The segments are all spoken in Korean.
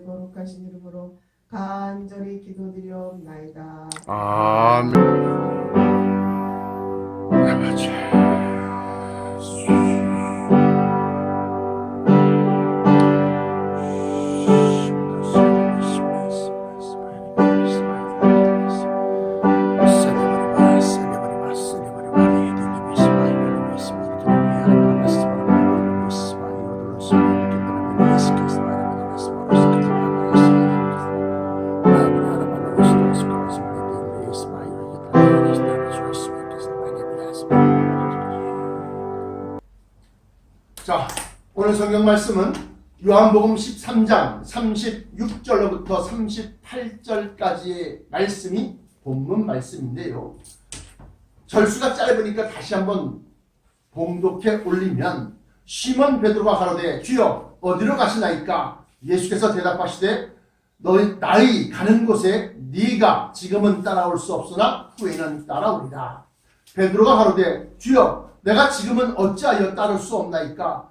그리스도의 거룩하신 이름으로 간절히 기도드리옵나이다. 아멘. 자, 오늘 성경 말씀은 요한복음 13장 36절로부터 38절까지의 말씀이 본문 말씀인데요. 절수가 짧으니까 다시 한번 봉독해 올리면, 시몬 베드로가 가로되 주여 어디로 가시나이까? 예수께서 대답하시되 나의 가는 곳에 네가 지금은 따라올 수 없으나 후에는 따라오리라. 베드로가 가로되 주여 내가 지금은 어찌하여 따를 수 없나이까?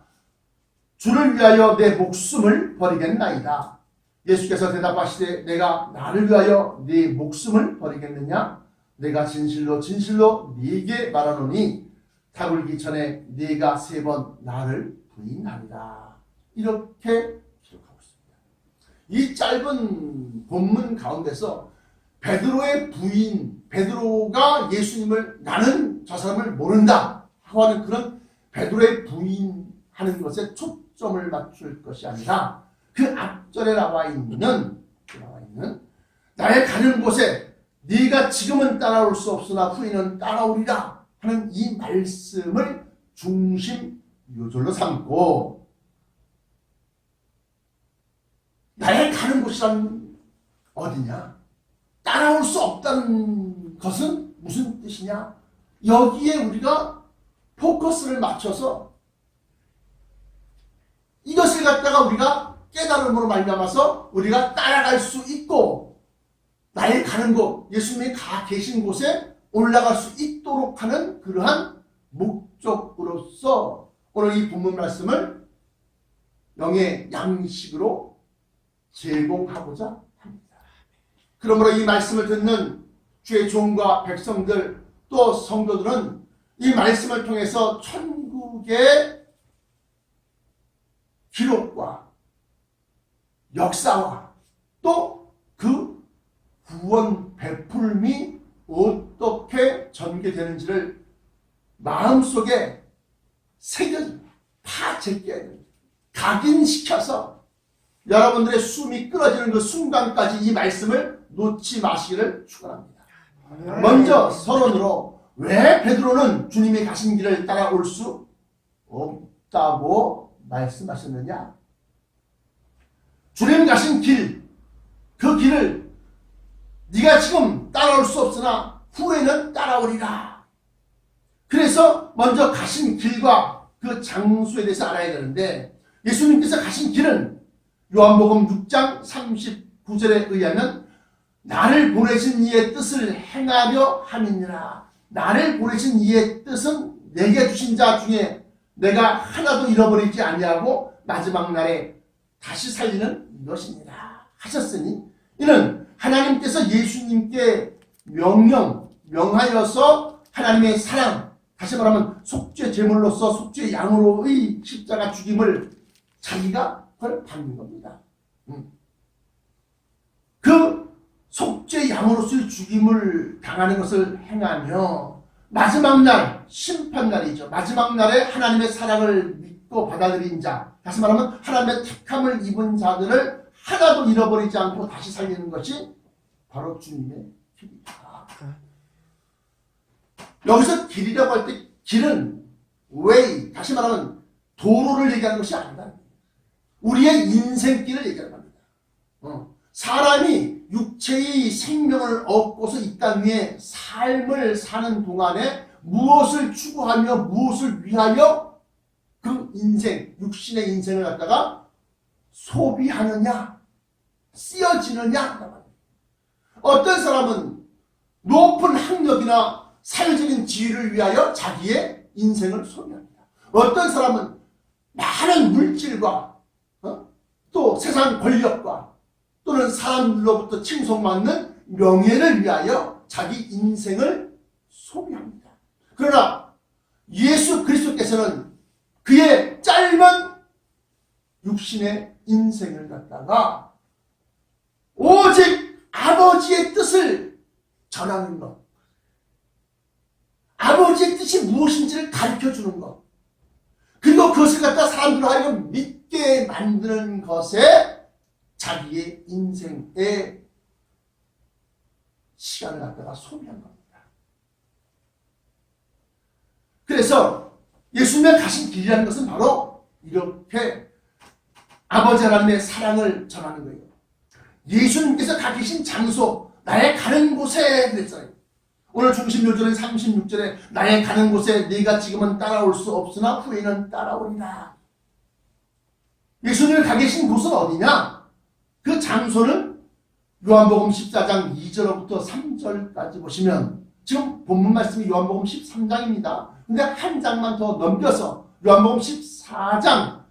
주를 위하여 내 목숨을 버리겠나이다. 예수께서 대답하시되 내가 나를 위하여 네 목숨을 버리겠느냐? 내가 진실로 진실로 네게 말하노니 타불기 전에 네가 3번 나를 부인하리라. 이렇게 기록하고 있습니다. 이 짧은 본문 가운데서 베드로의 부인, 베드로가 예수님을 나는 저 사람을 모른다 하고 하는 그런 베드로의 부인하는 것에 초점을 맞출 것이 아니라, 그 앞절에 나와 있는 나의 가는 곳에 네가 지금은 따라올 수 없으나 후에는 따라오리라 하는 이 말씀을 중심 요절로 삼고, 나의 가는 곳이란 어디냐? 따라올 수 없다는 것은 무슨 뜻이냐? 여기에 우리가 포커스를 맞춰서 이것을 갖다가 우리가 깨달음으로 말미암아서 우리가 따라갈 수 있고, 나의 가는 곳, 예수님이 가 계신 곳에 올라갈 수 있도록 하는 그러한 목적으로서 오늘 이 본문 말씀을 영의 양식으로 제공하고자 합니다. 그러므로 이 말씀을 듣는 주의 종과 백성들, 또 성도들은 이 말씀을 통해서 천국의 기록과 역사와 또 그 구원 베풀음이 어떻게 전개되는지를 마음속에 파제껴 각인시켜서 여러분들의 숨이 끊어지는 그 순간까지 이 말씀을 놓지 마시기를 축원합니다. 먼저 서론으로 왜 베드로는 주님이 가신 길을 따라올 수 없다고 말씀하셨느냐? 주님 가신 길, 그 길을 네가 지금 따라올 수 없으나 후에는 따라오리라. 그래서 먼저 가신 길과 그 장소에 대해서 알아야 되는데, 예수님께서 가신 길은 요한복음 6장 39절에 의하면 나를 보내신 이의 뜻을 행하려 함이니라. 나를 보내신 이의 뜻은 내게 주신 자 중에 내가 하나도 잃어버리지 아니하고 마지막 날에 다시 살리는 것이니라 하셨으니, 이는 하나님께서 예수님께 명하여서 하나님의 사랑, 다시 말하면 속죄 제물로서 속죄 양으로의 십자가 죽임을 자기가 그걸 받는 겁니다. 그 속죄 양으로서의 죽임을 당하는 것을 행하며 마지막 날, 심판날이죠. 마지막 날에 하나님의 사랑을 믿고 받아들인 자, 다시 말하면 하나님의 택함을 입은 자들을 하나도 잃어버리지 않고 다시 살리는 것이 바로 주님의 길이다. 여기서 길이라고 할 때 길은 way, 다시 말하면 도로를 얘기하는 것이 아니다. 우리의 인생길을 얘기하는 겁니다. 사람이 육체의 생명을 얻고서 이 땅 위에 삶을 사는 동안에 무엇을 추구하며 무엇을 위하여 그 인생, 육신의 인생을 갖다가 소비하느냐, 쓰여지느냐. 어떤 사람은 높은 학력이나 사회적인 지위를 위하여 자기의 인생을 소비합니다. 어떤 사람은 많은 물질과 또 세상 권력과 또는 사람들로부터 칭송받는 명예를 위하여 자기 인생을 소비합니다. 그러나 예수 그리스도께서는 그의 짧은 육신의 인생을 갖다가 오직 아버지의 뜻을 전하는 것, 아버지의 뜻이 무엇인지를 가르쳐주는 것, 그리고 그것을 갖다 사람들로 하여금 믿게 만드는 것에 자기의 인생의 시간을 갖다가 소비한 겁니다. 그래서 예수님의 가신 길이라는 것은 바로 이렇게 아버지 하나님의 사랑을 전하는 거예요. 예수님께서 가 계신 장소, 나의 가는 곳에 그랬어요. 오늘 중심 요절의 36절에 나의 가는 곳에 네가 지금은 따라올 수 없으나 후에는 따라오리라. 예수님이 가 계신 곳은 어디냐? 그 장소는 요한복음 14장 2절부터 3절까지 보시면, 지금 본문 말씀이 요한복음 13장입니다. 근데 한 장만 더 넘겨서 요한복음 14장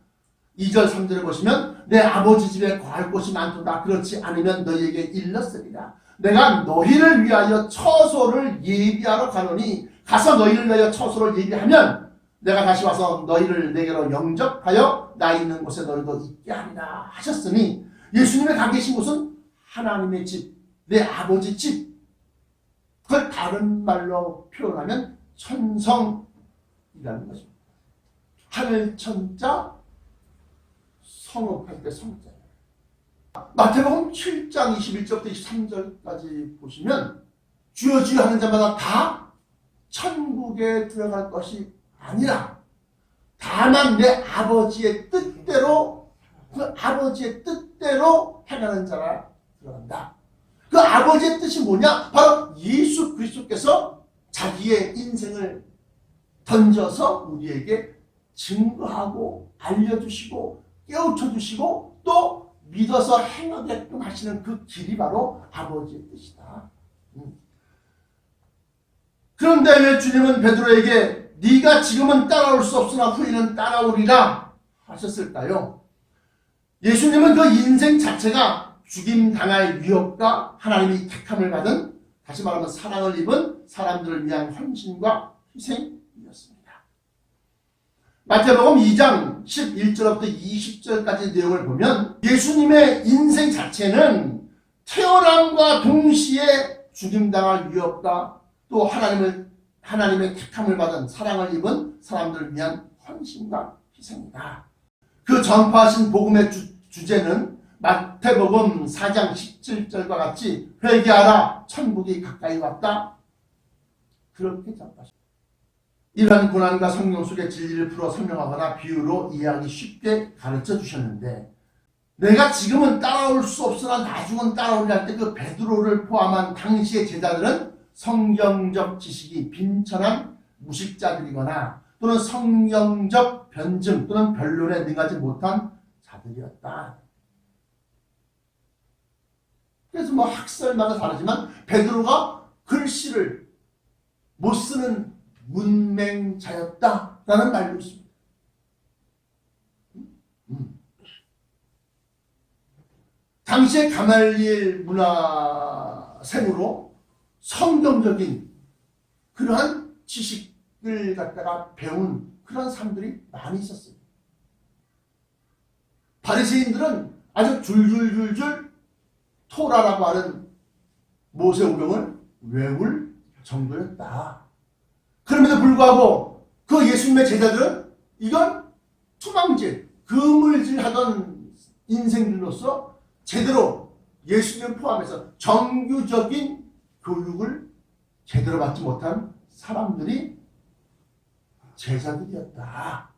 2절 3절을 보시면, 내 아버지 집에 거할 곳이 많도다. 그렇지 않으면 너희에게 일렀으리라. 내가 너희를 위하여 처소를 예비하러 가노니 가서 너희를 위하여 처소를 예비하면 내가 다시 와서 너희를 내게로 영접하여 나 있는 곳에 너희도 있게 하리라 하셨으니, 예수님의 가 계신 곳은 하나님의 집, 내 아버지 집. 그걸 다른 말로 표현하면 천성이라는 것입니다. 하늘 천자, 성읍할 때 성자예요. 마태복음 7장 21절부터 23절까지 보시면, 주여 주여 하는 자마다 다 천국에 들어갈 것이 아니라 다만 내 아버지의 뜻대로, 그 아버지의 뜻대로 행하는 자라 들어간다. 그 아버지의 뜻이 뭐냐? 바로 예수 그리스도께서 자기의 인생을 던져서 우리에게 증거하고 알려주시고 깨우쳐주시고 또 믿어서 행하게끔 하시는 그 길이 바로 아버지의 뜻이다. 그런데 왜 주님은 베드로에게 네가 지금은 따라올 수 없으나 후에는 따라오리라 하셨을까요? 예수님은 그 인생 자체가 죽임당할 위협과 하나님이 택함을 받은, 다시 말하면 사랑을 입은 사람들을 위한 헌신과 희생이었습니다. 마태복음 2장 11절부터 20절까지 내용을 보면 예수님의 인생 자체는 태어남과 동시에 죽임당할 위협과 또 하나님의 택함을 받은 사랑을 입은 사람들을 위한 헌신과 희생이다. 그 전파하신 복음의 주제는 마태복음 4장 17절과 같이 회개하라 천국이 가까이 왔다, 그렇게 전파하십니다. 이러한 고난과 성경 속의 진리를 풀어 설명하거나 비유로 이해하기 쉽게 가르쳐 주셨는데, 내가 지금은 따라올 수 없으나 나중은 따라오리라 할 때 그 베드로를 포함한 당시의 제자들은 성경적 지식이 빈천한 무식자들이거나 또는 성경적 변증 또는 변론에 능하지 못한 자들이었다. 그래서 뭐 학설마다 다르지만 베드로가 글씨를 못 쓰는 문맹자였다라는 말도 있습니다. 당시의 가말리엘 문화생으로 성경적인 그러한 지식을 갖다가 배운 그런 사람들이 많이 있었어요. 바리새인들은 아주 줄줄줄줄 토라라고 하는 모세오경을 외울 정도였다. 그럼에도 불구하고 그 예수님의 제자들은 이건 투망질, 그물질하던 인생들로서 제대로 예수님을 포함해서 정규적인 교육을 제대로 받지 못한 사람들이 제자들이었다.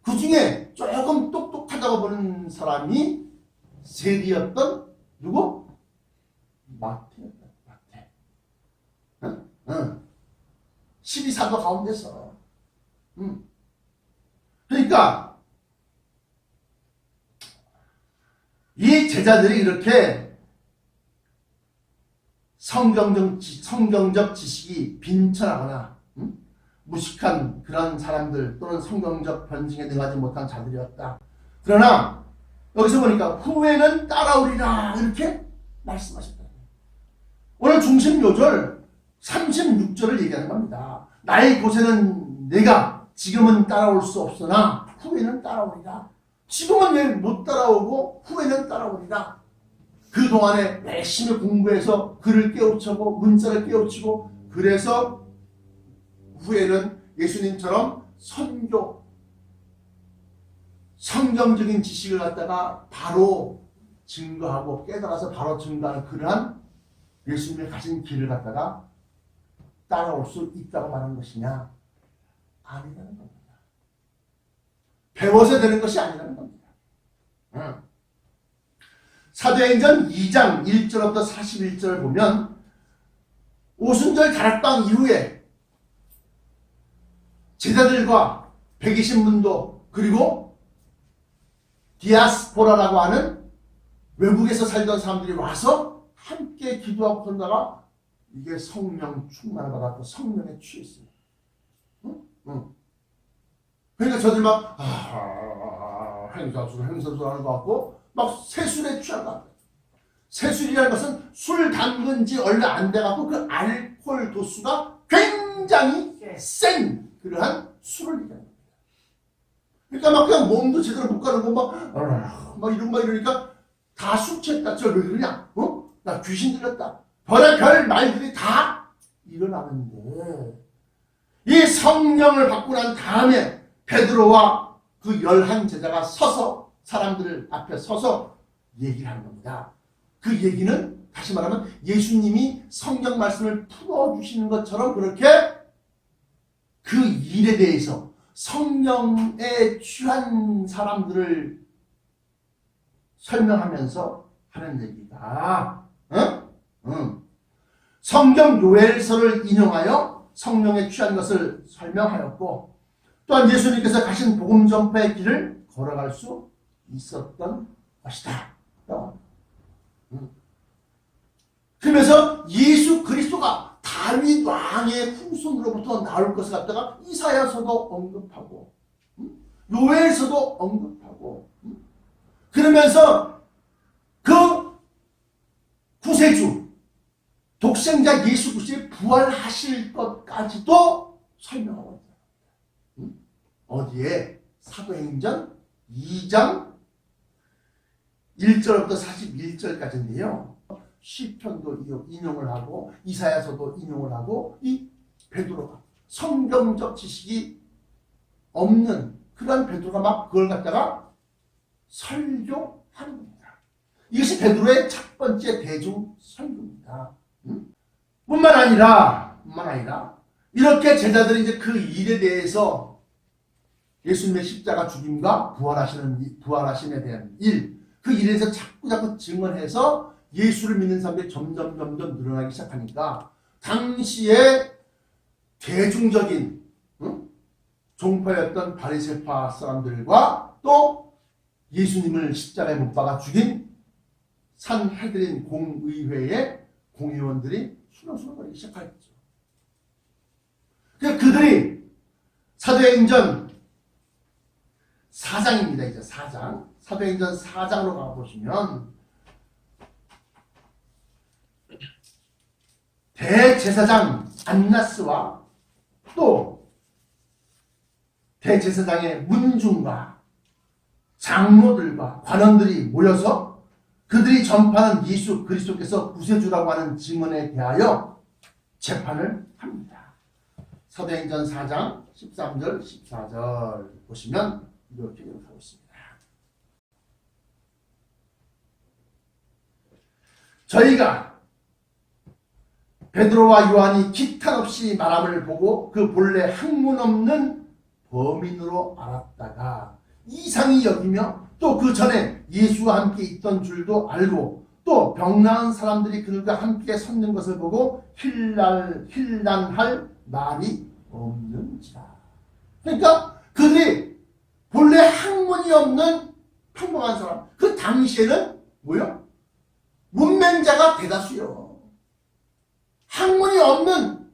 그 중에 조금 똑똑하다고 보는 사람이 세리였던 누구? 마태였다. 마태. 응. 12사도 가운데서. 그러니까 이 제자들이 이렇게 성경적 지식이 빈천하거나 무식한 그런 사람들 또는 성경적 변증에 능하지 못한 자들이었다. 그러나 여기서 보니까 후에는 따라오리라 이렇게 말씀하셨다. 오늘 중심 요절 36절을 얘기하는 겁니다. 나의 곳에는 내가 지금은 따라올 수 없으나 후에는 따라오리라. 지금은 왜 못 따라오고 후에는 따라오리라. 그동안에 열심히 공부해서 글을 깨우치고 문자를 깨우치고 그래서 후에는 예수님처럼 선교, 성경적인 지식을 갖다가 바로 증거하고 깨달아서 바로 증거하는 그러한 예수님이 가진 길을 갖다가 따라올 수 있다고 말하는 것이냐? 아니라는 겁니다. 배워서 되는 것이 아니라는 겁니다. 사도행전 2장 1절부터 41절을 보면 오순절 다락방 이후에 제자들과 120문도 그리고 디아스포라라고 하는 외국에서 살던 사람들이 와서 함께 기도하고 그러다가 이게 성령 충만을 받았고 성령에 취했어요. 그러니까 저들 막 행사술 하는 것 같고 막 세술에 취한 것 같아요. 세술이라는 것은 술 담근 지 얼마 안 돼갖고 그 알코올 도수가 굉장히 센 그러한 술을 얘기하는 겁니다. 그러니까 막 그냥 몸도 제대로 못 가는 거 막 이러니까 다 술 취했다. 저 왜 그러냐? 나 귀신 들렸다. 별의별 말들이 다 일어나는데 이 성령을 받고 난 다음에 베드로와 그 11 제자가 서서 사람들 앞에 서서 얘기를 하는 겁니다. 그 얘기는 다시 말하면 예수님이 성경 말씀을 풀어주시는 것처럼 그렇게 그 일에 대해서 성령에 취한 사람들을 설명하면서 하는 얘기다. 성경 요엘서를 인용하여 성령에 취한 것을 설명하였고 또한 예수님께서 가신 복음 전파의 길을 걸어갈 수 있었던 것이다. 그러면서 예수 그리스도가 다윗 왕의 후손으로부터 나올 것을 갖다가 이사야서도 언급하고 요엘서도 언급하고 그러면서 그 구세주 독생자 예수 그리스도의 부활하실 것까지도 설명하고 있다. 어디에? 사도행전 2장 1절부터 41절까지인데요. 시편도 인용을 하고 이사야서도 인용을 하고 이 베드로가 성경적 지식이 없는 그런 베드로가 막 그걸 갖다가 설교하는 겁니다. 이것이 베드로의 첫 번째 대중 설교입니다. 뿐만 아니라 이렇게 제자들이 이제 그 일에 대해서 예수님의 십자가 죽임과 부활하심에 대한 일, 그 일에 대해서 자꾸 증언해서 예수를 믿는 사람들이 점점 늘어나기 시작하니까 당시에 대중적인 종파였던 바리새파 사람들과 또 예수님을 십자가에 못 박아 죽인 산헤드린 공의회의 공의원들이 수렁수렁거리기 시작했죠. 그들이 사도행전 4장입니다. 이제 4장. 사도행전 4장으로 가보시면 대제사장 안나스와 또 대제사장의 문중과 장로들과 관원들이 모여서 그들이 전파하는 예수 그리스도께서 구세주라고 하는 증언에 대하여 재판을 합니다. 사도행전 4장 13절 14절 보시면 이렇게 기록하고 있습니다. 저희가 베드로와 요한이 기탄 없이 말함을 보고 그 본래 학문 없는 범인으로 알았다가 이상히 여기며 또 그 전에 예수와 함께 있던 줄도 알고 또 병나은 사람들이 그들과 함께 섰는 것을 보고 힐난할 말이 없는지라. 그러니까 그들이 본래 학문이 없는 평범한 사람, 그 당시에는 뭐요? 문맹자가 대다수요. 학문이 없는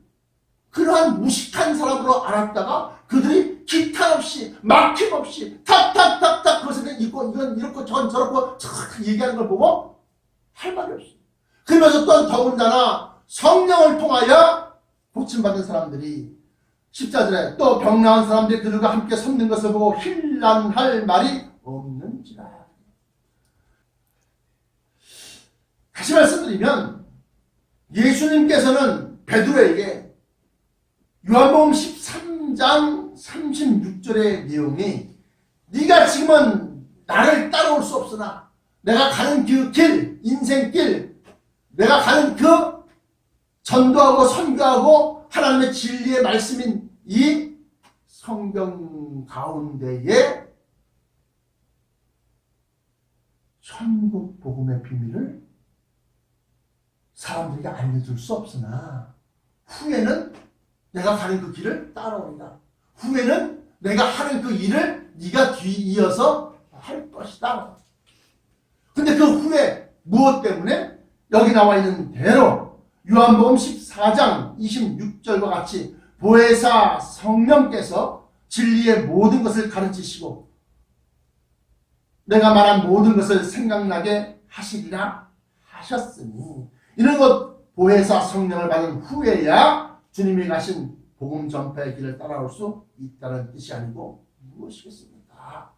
그러한 무식한 사람으로 알았다가 그들이 기탄 없이 막힘 없이 탁탁탁탁 그것을 이건 이렇고 저건 저렇고 촥 얘기하는 걸 보고 할 말이 없어. 그러면서 또 더군다나 성령을 통하여 고침받은 사람들이 14절에 또 병나은 사람들이 그들과 함께 섰는 것을 보고 힐난할 말이 없는지라. 다시 말씀드리면 예수님께서는 베드로에게 요한복음 13장 36절의 내용이 네가 지금은 나를 따라올 수 없으나 내가 가는 그 길, 인생길, 내가 가는 그 전도하고 선교하고 하나님의 진리의 말씀인 이 성경 가운데에 천국 복음의 비밀을 사람들에게 알려줄 수 없으나 후에는 내가 가는 그 길을 따라오리라. 후에는 내가 하는 그 일을 네가 뒤이어서 할 것이다. 근데 그 후에 무엇 때문에? 여기 나와 있는 대로 요한복음 14장 26절과 같이 보혜사 성령께서 진리의 모든 것을 가르치시고 내가 말한 모든 것을 생각나게 하시리라 하셨으니 이런 것 보혜사 성령을 받은 후에야 주님이 가신 복음 전파의 길을 따라올 수 있다는 뜻이 아니고 무엇이겠습니까?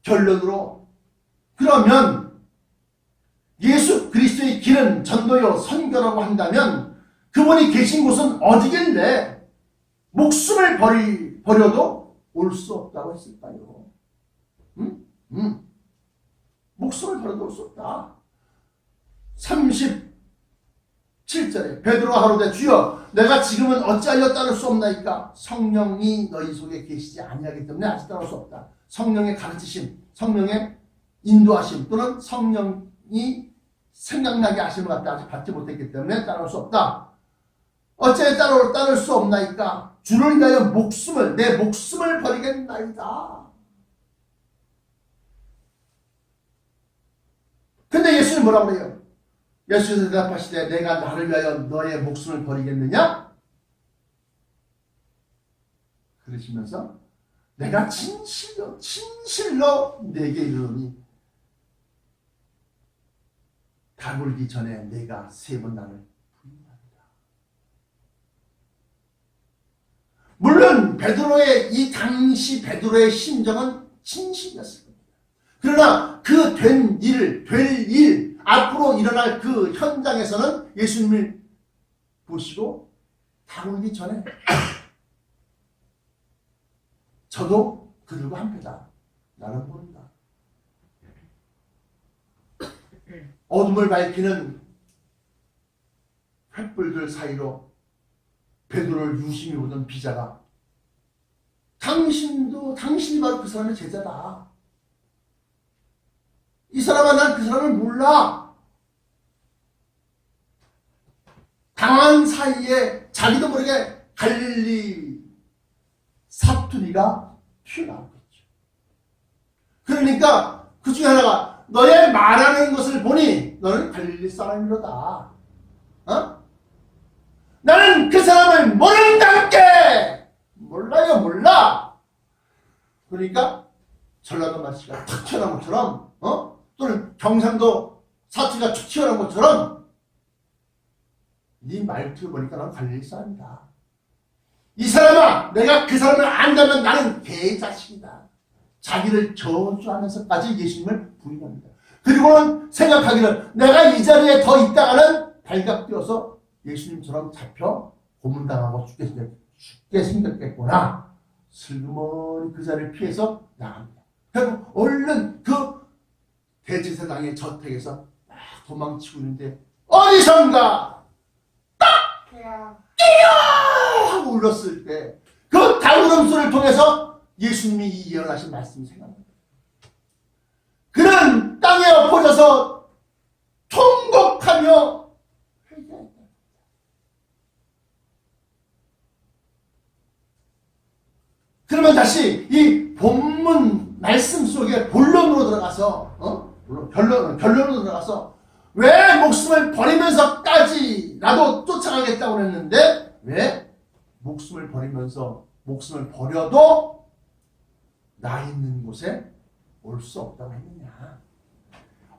결론으로 그러면 예수 그리스도의 길은 전도요 선교라고 한다면 그분이 계신 곳은 어디길래 목숨을 버려도 올 수 없다고 했을까요? 목숨을 버려도 올 수 없다. 37절에 베드로가 가로되 주여 내가 지금은 어찌하여 따를 수 없나이까? 성령이 너희 속에 계시지 아니하기 때문에 아직 따를 수 없다. 성령의 가르치심, 성령의 인도하심 또는 성령이 생각나게 하심을 갖다 아직 받지 못했기 때문에 따를 수 없다. 어째 따를 수 없나이까? 주를 위하여 내 목숨을 버리겠나이다. 근데 예수님 뭐라고 그래요? 예수께서 대답하시되 내가 나를 위하여 너의 목숨을 버리겠느냐? 그러시면서 내가 진실로 내게 이르노니 다물기 전에 내가 3번 나를 부인하리라. 물론 당시 베드로의 심정은 진실이었을 겁니다. 그러나 그 될 일, 앞으로 일어날 그 현장에서는 예수님을 보시고 다물기 전에 저도 그들과 함께다. 나는 모른다. 어둠을 밝히는 횃불들 사이로 베드로를 유심히 보던 비자가 당신이 바로 그 사람의 제자다. 이 사람은 난 그 사람을 몰라. 당한 사이에 자기도 모르게 갈릴리 사투리가 튀어나오겠죠. 그러니까 그 중에 하나가 너의 말하는 것을 보니 너는 갈릴리 사람이로다. 나는 그 사람을 모른다께. 몰라요, 몰라. 그러니까 전라도 말씨가 탁 튀어나온 것처럼 또는 경상도 사투리가 툭 튀어나온 것처럼 네 말투를 보니까 난 갈릴리 사람이다. 이 사람아, 내가 그 사람을 안다면 나는 개자식이다. 자기를 저주하면서까지 예수님을 부인합니다. 그리고는 생각하기를 내가 이 자리에 더 있다가는 발각되어서 예수님처럼 잡혀 고문당하고 죽게 생겼겠구나. 슬그머니 그 자리를 피해서 나갑니다. 그리고 얼른 그 대제사장의 저택에서 막 도망치고 있는데 어디선가 딱 뛰어 하고 울었을 때 그 달울음소리를 통해서 예수님이 이 예언하신 말씀이 생각납니다. 그는 땅에 엎어져서 통곡하며 회개했다. 그러면 다시 이 본문 말씀 속에 본론으로 들어가서 결론으로 들어가서 왜 목숨을 버리면서까지 나도 쫓아가겠다고 했는데 왜 목숨을 버리면서 목숨을 버려도 나 있는 곳에 올 수 없다고 했느냐.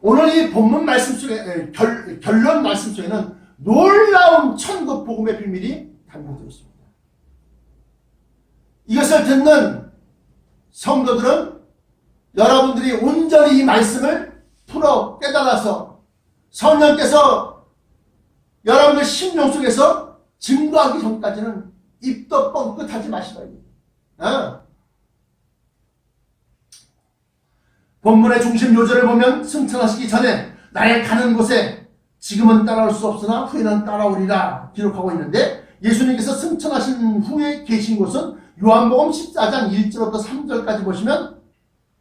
오늘 이 본문 말씀 속에 결론 말씀 속에는 놀라운 천국 복음의 비밀이 담겨져 있습니다. 이것을 듣는 성도들은 여러분들이 온전히 이 말씀을 풀어 깨달아서 성령께서 여러분들 심령 속에서 증거하기 전까지는 입도 뻥끗하지 마시라요. 본문의 중심 요절을 보면 승천하시기 전에 나의 가는 곳에 지금은 따라올 수 없으나 후에는 따라오리라 기록하고 있는데, 예수님께서 승천하신 후에 계신 곳은 요한복음 14장 1절부터 3절까지 보시면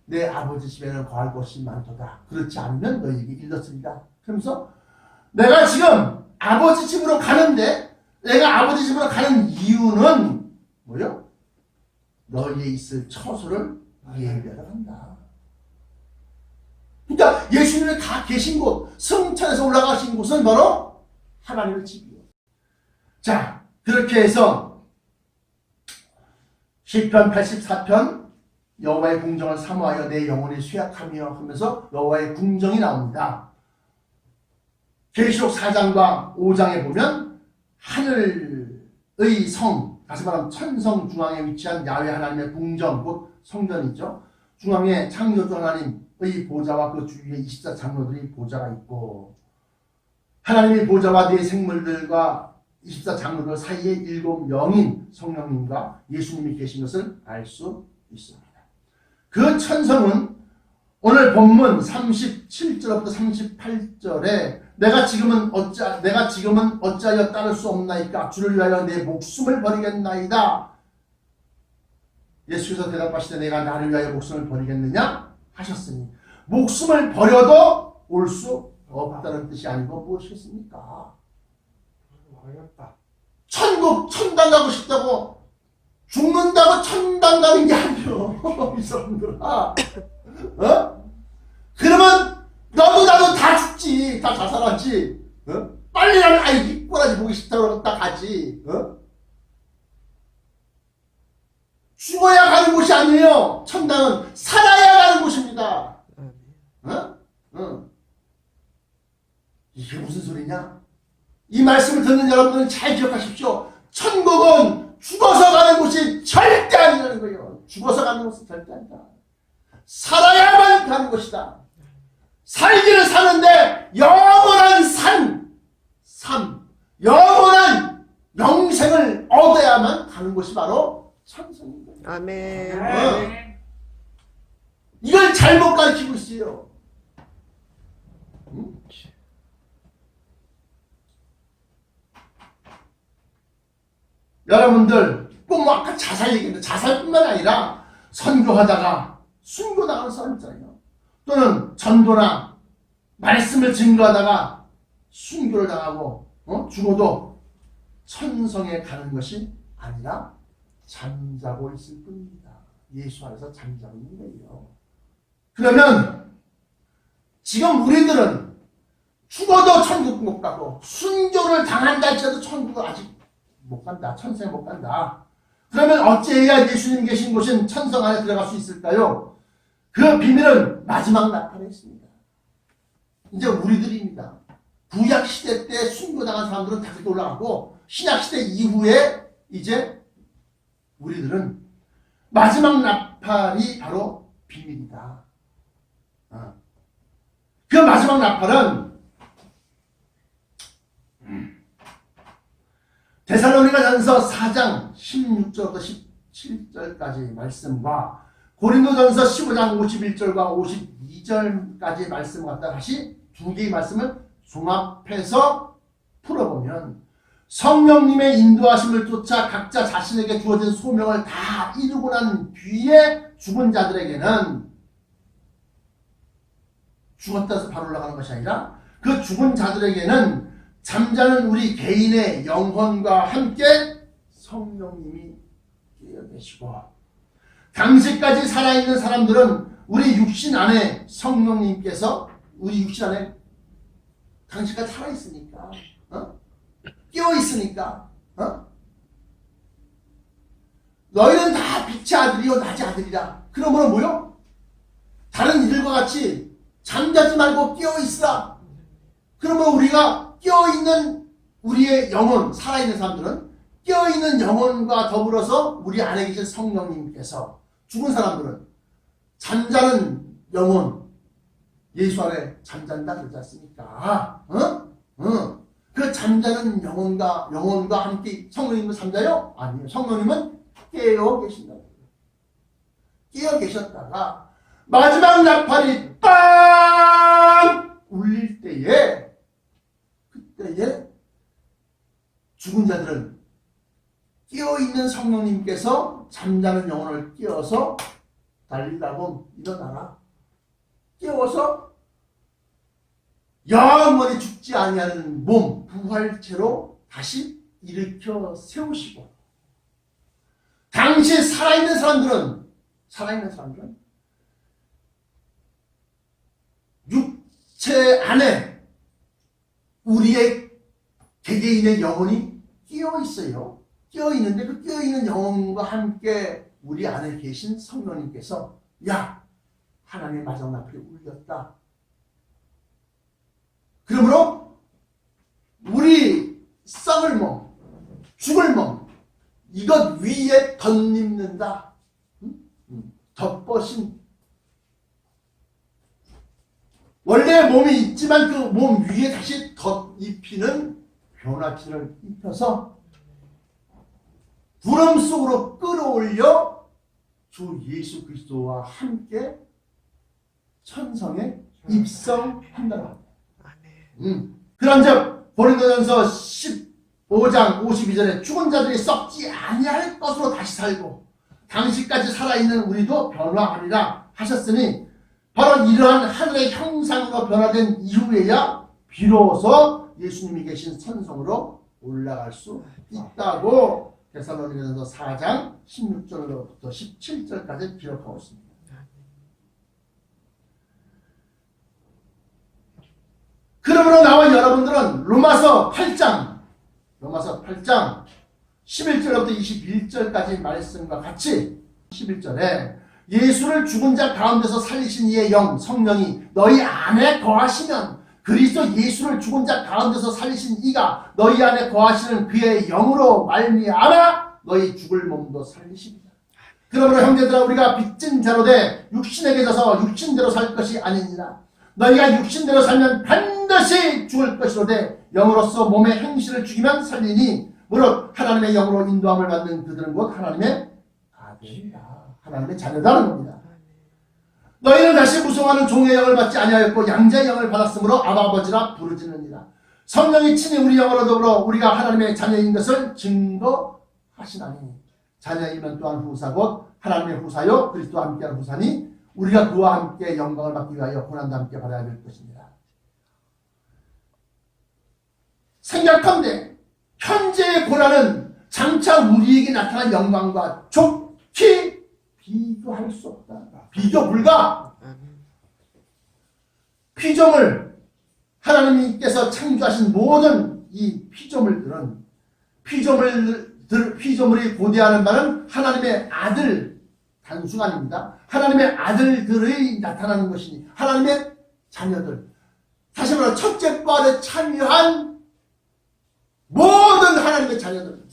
내 아버지 집에는 거할 곳이 많도다. 그렇지 않으면 너희에게 일렀으리라. 그러면서 내가 지금 아버지 집으로 가는데, 내가 아버지 집으로 가는 이유는 뭐요? 너희에 있을 처소를 예비하러 간다. 그러니까 예수님이 다 계신 곳, 승천에서 올라가신 곳은 바로 하나님의 집이요. 자, 그렇게 해서 시편 84편 여호와의 궁정을 사모하여 내 영혼이 쇠약하며 하면서 여호와의 궁정이 나옵니다. 계시록 4장과 5장에 보면 하늘의 성, 다시 말하면 천성 중앙에 위치한 야훼 하나님의 궁정, 곧 성전이죠. 중앙에 창조주 하나님의 보좌와 그 주위에 24장로들이 보좌가 있고, 하나님의 보좌와 네 생물들과 24장로들 사이에 7영인 성령님과 예수님이 계신 것을 알 수 있습니다. 그 천성은 오늘 본문 37절부터 38절에 내가 지금은 어찌하여 따를 수 없나이까? 주를 위하여 내 목숨을 버리겠나이다. 예수께서 대답하시되 내가 나를 위하여 목숨을 버리겠느냐 하셨으니, 목숨을 버려도 올 수 없다는 뜻이 아니고 무엇이겠습니까? 천국 천당 가고 싶다고 죽는다고 천당 가는 게 아니요. 이 사람들아. 그러면 너도 나도 다 죽지. 다 자살하지. 빨리 나는 이 꼬라지 보기 싫다고 딱 가지. 죽어야 가는 곳이 아니에요. 천당은 살아야 가는 곳입니다. 이게 무슨 소리냐? 이 말씀을 듣는 여러분들은 잘 기억하십시오. 천국은 죽어서 가는 곳이 절대 아니라는 거예요. 죽어서 가는 곳은 절대 아니다. 살아야만 가는 것이다. 살기를 사는데 영원한 삶, 영원한 영생을 얻어야만 가는 곳이 바로 천성인 거예요. 아멘. 이걸 잘못 가르치고 있어요. 여러분들 꼭 뭐 아까 자살 얘기인데, 자살뿐만 아니라 선교하다가 순교당하는 사람 있잖아요. 또는 전도나 말씀을 증거하다가 순교를 당하고 죽어도 천성에 가는 것이 아니라 잠자고 있을 뿐입니다. 예수 안에서 잠자고 있는 거예요. 그러면 지금 우리들은 죽어도 천국 못 가고 순교를 당한다 할지라도 천국을 아직 못 간다. 천성에 못 간다. 그러면 어찌해야 예수님 계신 곳인 천성 안에 들어갈 수 있을까요? 그 비밀은 마지막 나타내 있습니다. 이제 우리들입니다. 구약 시대 때 순교당한 사람들은 다 그렇게 올라가고, 신약 시대 이후에 이제 우리들은 마지막 나팔이 바로 비밀이다. 그 마지막 나팔은 데살로니가전서 4장 16절부터 17절까지 말씀과 고린도전서 15장 51절과 52절까지 말씀 갖다 다시 두 개의 말씀을 종합해서 풀어보면, 성령님의 인도하심을 쫓아 각자 자신에게 주어진 소명을 다 이루고 난 뒤에 죽은 자들에게는, 죽었다 해서 바로 올라가는 것이 아니라 그 죽은 자들에게는 잠자는 우리 개인의 영혼과 함께 성령님이 깨어계시고, 당시까지 살아있는 사람들은 우리 육신 안에 성령님께서, 우리 육신 안에 당시까지 살아있으니까, 깨어있으니까 너희는 다 빛의 아들이요 낮의 아들이라. 그러므로 뭐요? 다른 이들과 같이 잠자지 말고 깨어있으라. 그러면 우리가 깨어있는 우리의 영혼, 살아있는 사람들은 깨어있는 영혼과 더불어서 우리 안에 계신 성령님께서, 죽은 사람들은 잠자는 영혼, 예수 안에 잠잔다 그러지 않습니까? 그 잠자는 영혼과 함께 성령님은 잠자요? 아니요. 성령님은 깨어 계신다. 깨어 계셨다가 마지막 나팔이 빵 울릴 때에, 그때에 죽은 자들은 깨어있는 성령님께서 잠자는 영혼을 깨워서 달리라고 일어나라. 깨워서 영원히 죽지 아니하는 몸, 부활체로 다시 일으켜 세우시고, 당시 살아있는 사람들은 육체 안에 우리의 개개인의 영혼이 끼어 있어요. 끼어 있는데 그 끼어 있는 영혼과 함께 우리 안에 계신 성령님께서, 야, 하나님의 마지막 나팔이 울렸다. 그러므로 우리 썩을 몸, 죽을 몸, 이것 위에 덧입는다. 덧벗인, 원래 몸이 있지만 그 몸 위에 다시 덧입히는 변화체를 입혀서 구름 속으로 끌어올려 주 예수 그리스도와 함께 천성에 입성한다고 합니다. 그런즉 고린도전서 15장 52절에 죽은 자들이 썩지 아니할 것으로 다시 살고 당시까지 살아있는 우리도 변화하리라 하셨으니, 바로 이러한 하늘의 형상으로 변화된 이후에야 비로소 예수님이 계신 천성으로 올라갈 수 있다고 데살로니가전서 4장 16절로부터 17절까지 기록하고 있습니다. 그러므로 나와 여러분들은 로마서 8장 11절부터 21절까지 말씀과 같이 11절에 예수를 죽은 자 가운데서 살리신 이의 영, 성령이 너희 안에 거하시면 그리스도 예수를 죽은 자 가운데서 살리신 이가 너희 안에 거하시는 그의 영으로 말미암아 너희 죽을 몸도 살리십니다. 그러므로 형제들아, 우리가 빚진 자로 돼 육신에게 져서 육신대로 살 것이 아니니라. 너희가 육신대로 살면 반드시 죽을 것이로되 영으로서 몸의 행실을 죽이면 살리니, 무릇 하나님의 영으로 인도함을 받는 그들은 곧 하나님의 아들이다, 하나님의 자녀다는 겁니다. 너희는 다시 무성하는 종의 영을 받지 아니하였고 양자의 영을 받았으므로 아바 아버지라 부르짖느니라. 성령이 친히 우리 영으로 더불어 우리가 하나님의 자녀인 것을 증거하시나니, 자녀이면 또한 후사 곧 하나님의 후사요 그리스도와 함께하는 후사니 우리가 그와 함께 영광을 받기 위하여 고난도 함께 받아야 될 것입니다. 생각한데 현재의 고난은 장차 우리에게 나타난 영광과 좋게 비교할 수 없다. 비교 불가. 피조물, 하나님께서 창조하신 모든 이 피조물들은 피조물이 고대하는 바는 하나님의 아들, 단수가 아닙니다. 하나님의 아들들의 나타나는 것이니 하나님의 자녀들, 다시 말해 첫째 부활에 참여한 모든 하나님의 자녀들,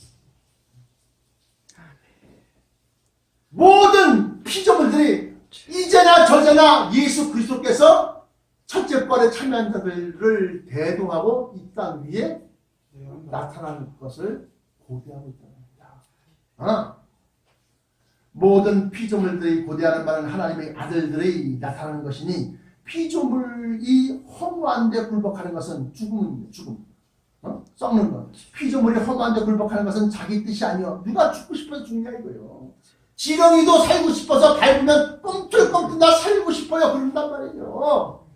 모든 피조물들이 이제나 저제나 예수 그리스도께서 첫째 부활에 참여한 자들을 대동하고 이 땅 위에 나타나는 것을 고대하고 있다는 겁니다. 모든 피조물들이 고대하는 바는 하나님의 아들들이 나타나는 것이니, 피조물이 허무한 데 굴복하는 것은 죽음, 썩는 것. 피조물이 허무한 데 굴복하는 것은 자기 뜻이 아니요 누가 죽고 싶어서 죽냐 이거요. 지렁이도 살고 싶어서 밟으면 꿈틀꿈틀 나 살고 싶어요 그런단 말이에요.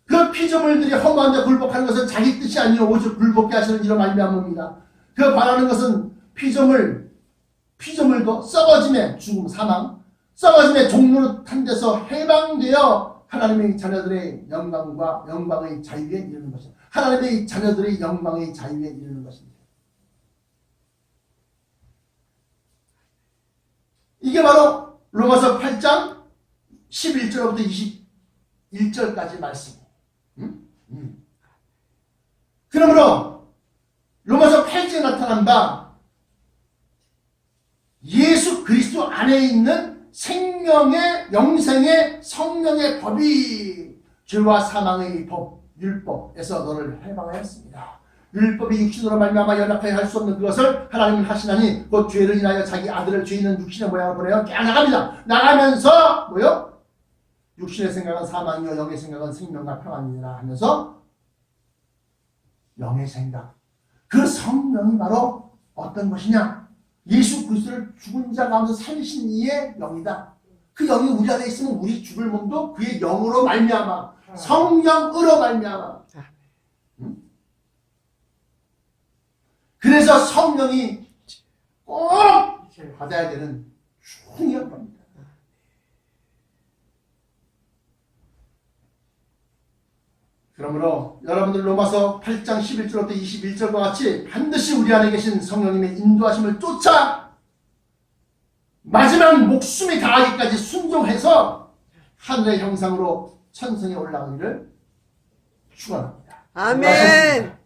그 피조물들이 허무한 데 굴복하는 것은 자기 뜻이 아니요 오직 굴복케 하시는 이로 말미암습니다. 그 바라는 것은 피조물도 썩어짐의 죽음, 사망, 썩어짐의 종로탄 데서 해방되어 하나님의 자녀들의 영광의 자유에 이르는 것입니다. 하나님의 자녀들의 영광의 자유에 이르는 것입니다. 이게 바로 로마서 8장 11절부터 21절까지 말씀. 그러므로 로마서 8장에 나타난 바 예수 그리스도 안에 있는 생명의 영생의 성령의 법이 죄와 사망의 법 율법에서 너를 해방하였습니다. 율법이 육신으로 말미암아 연약하여 할 수 없는 그것을 하나님은 하시나니 곧 죄를 인하여 자기 아들을 죄 있는 육신의 모양을 보내어 깨어나갑니다. 나가면서 뭐요? 육신의 생각은 사망이요 영의 생각은 생명과 평안이니라 하면서 영의 생각, 그 성령이 바로 어떤 것이냐? 예수 그리스도를 죽은 자 가운데 살리신 이의 영이다. 그 영이 우리 안에 있으면 우리 죽을 몸도 그의 영으로 말미암아 성령으로 말미암아. 그래서 성령이 꼭 받아야 되는 중요한 겁니다. 그러므로 여러분들 로마서 8장 11절부터 21절과 같이 반드시 우리 안에 계신 성령님의 인도하심을 쫓아 마지막 목숨이 다하기까지 순종해서 하늘의 형상으로 천성에 올라가기를 축원합니다. 아멘.